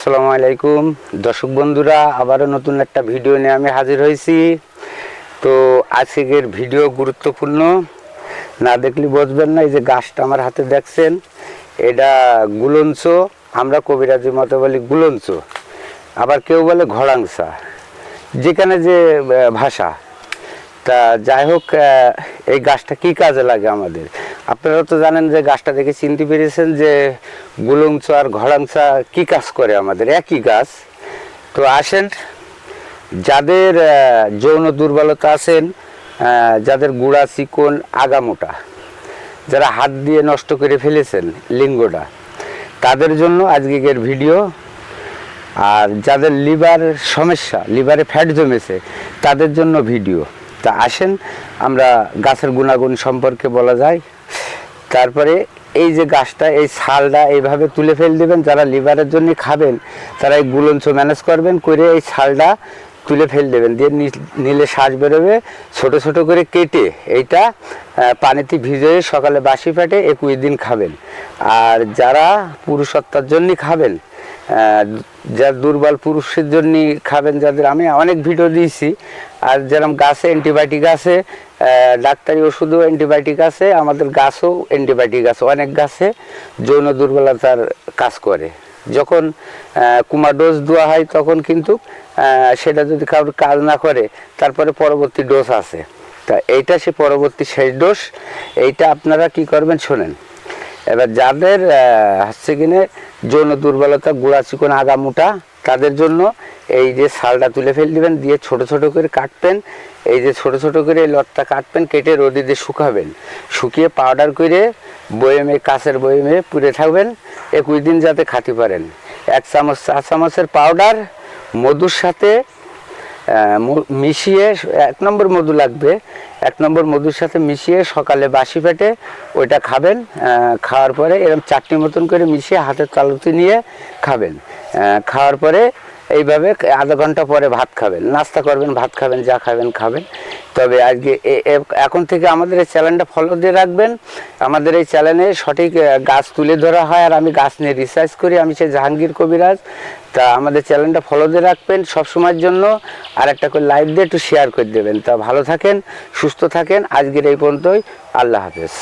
আসসালামু আলাইকুম দর্শক বন্ধুরা, আবারও নতুন একটা ভিডিও নিয়ে আমি হাজির হয়েছি। তো আজকের ভিডিও গুরুত্বপূর্ণ, না দেখলে বুঝবেন না। এই যে গাছটা আমার হাতে দেখছেন, এটা গুলঞ্চ, আমরা কবিরাজি মতে বলি গুলঞ্চ, আবার কেউ বলে ঘড়াংসা, যেখানে যে ভাষা। তা যাই হোক, এই গাছটা কি কাজে লাগে আমাদের, আপনারা তো জানেন যে গাছটা দেখে চিনতে পেরেছেন যে গুলঞ্চ আর ঘড়াংসা কি কাজ করে, আমাদের একই গাছ। তো আসেন, যাদের যৌন দুর্বলতা আছেন, যাদের গুড়া চিকন আগা মোটা, যারা হাত দিয়ে নষ্ট করে ফেলেছেন লিঙ্গটা, তাদের জন্য আজকের ভিডিও। আর যাদের লিভার সমস্যা, লিভারে ফ্যাট জমেছে, তাদের জন্য ভিডিও। তা আসেন আমরা গাছের গুণাগুণ সম্পর্কে বলা যায়। তারপরে এই যে গাছটা, এই ছালটা এইভাবে তুলে ফেল দেবেন। যারা লিভারের জন্য খাবেন তারা এই গুলঞ্চ ম্যানেজ করবেন, করে এই ছালটা তুলে ফেল দেবেন, দিয়ে নিলে শ্বাস বেরোবে। ছোট ছোট করে কেটে এইটা পানিতে ভিজিয়ে সকালে বাসি পেটে 21 দিন খাবেন। আর যারা পুরুষত্বের জন্য খাবেন, যারা দুর্বল পুরুষের জন্য খাবেন, যাদের আমি অনেক ভিডিও দিয়েছি। আর যেরকম গাছে অ্যান্টিবায়োটিক আছে, ডাক্তারি ওষুধও অ্যান্টিবায়োটিক আছে, আমাদের গাছও অ্যান্টিবায়োটিক আছে। অনেক গাছে যৌন দুর্বলতার কাজ করে। যখন কুমাডোজ দেওয়া হয় তখন কিন্তু সেটা যদি কারোর কাজ না করে, তারপরে পরবর্তী ডোজ আছে। তা এইটা সে পরবর্তী শেষ ডোজ। এইটা আপনারা কি করবেন শোনেন। এবার যাদের হচ্ছে কিনে যৌন দুর্বলতা, গুড়া চিকন আগা মোটা, তাদের জন্য এই যে ছালটা তুলে ফেল দিবেন, দিয়ে ছোট ছোট করে কাটবেন। এই যে ছোট ছোট করে এই লটটা কাটবেন, কেটে রোদে দিয়ে শুকাবেন। শুকিয়ে পাউডার করে বয়েমে, কাঁচের বয়েমে পুড়ে থাকবেন 21 দিন, যাতে খাতে পারেন। 1 চামচ 4 চামচের পাউডার মধুর সাথে মিশিয়ে, 1 নম্বর মধু লাগবে, 1 নম্বর মধুর সাথে মিশিয়ে সকালে বাসি পেটে ওইটা খাবেন। খাওয়ার পরে এরকম চাটনি মতন করে মিশিয়ে হাতের তালুতে নিয়ে খাবেন। খাওয়ার পরে এইভাবে আধা ঘন্টা পরে ভাত খাবেন, নাস্তা করবেন, ভাত খাবেন, যা খাবেন খাবেন। তবে আজকে এখন থেকে আমাদের এই চ্যানেলটা ফলো দিয়ে রাখবেন। আমাদের এই চ্যানেলে সঠিক গাছ তুলে ধরা হয়, আর আমি গাছ নিয়ে রিসার্চ করি। আমি সেই জাহাঙ্গীর কবিরাজ। তা আমাদের চ্যানেলটা ফলো দিয়ে রাখবেন সবসময়ের জন্য। আর একটা করে লাইক দিয়ে একটু শেয়ার করে দেবেন। তা ভালো থাকেন, সুস্থ থাকেন। আজকের এই পর্যন্তই। আল্লাহ হাফেজ।